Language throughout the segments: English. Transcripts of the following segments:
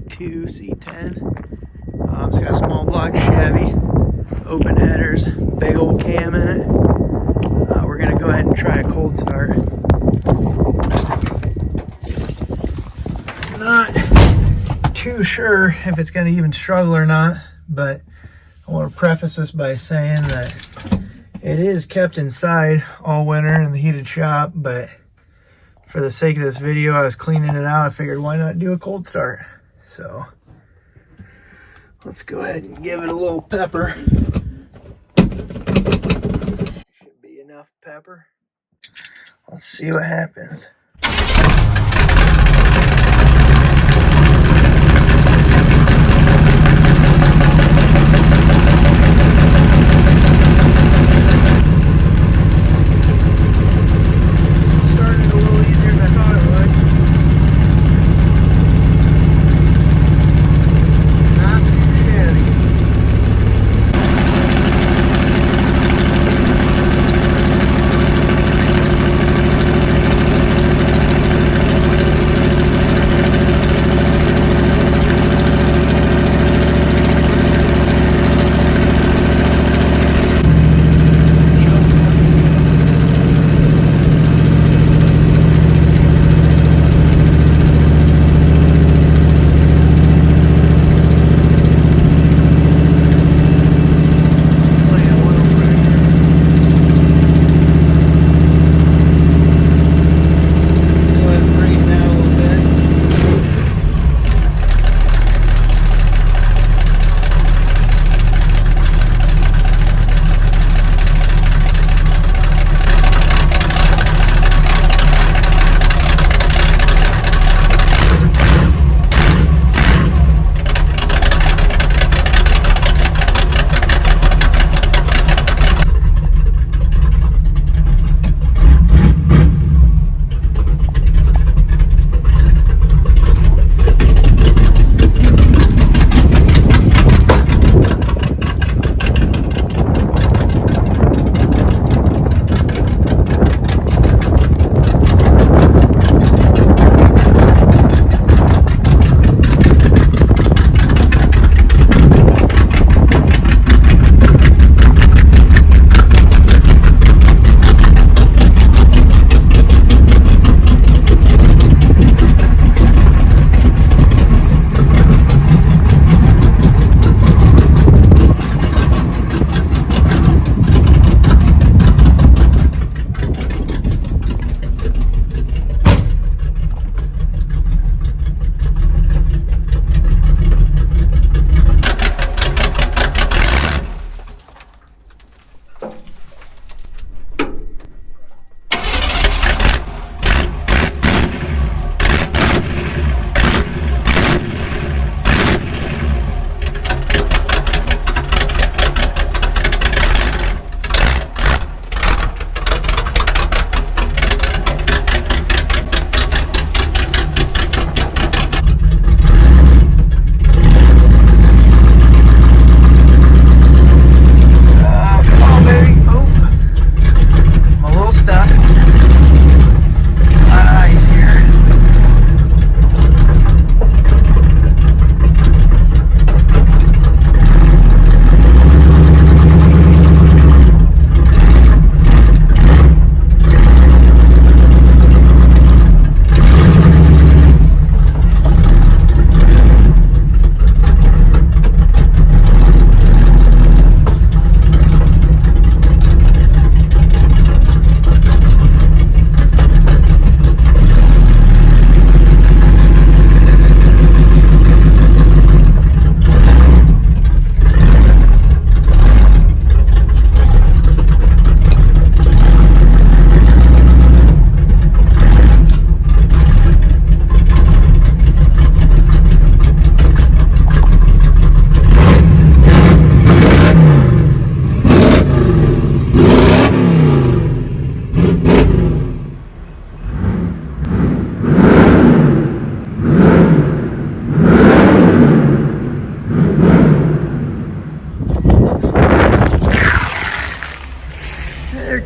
22 C10. It's got a small block Chevy, open headers, big old cam in it. We're gonna go ahead and try a cold start. Not too sure if it's gonna even struggle or not, but I want to preface this by saying that it is kept inside all winter in the heated shop, but for the sake of this video, I was cleaning it out. I figured why not do a cold start? So let's go ahead and give it a little pepper. Should be enough pepper. Let's see what happens.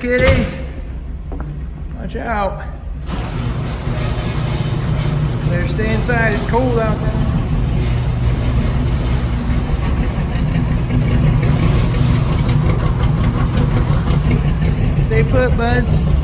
kiddies. Watch out. Better stay inside, it's cold out there. put, buds?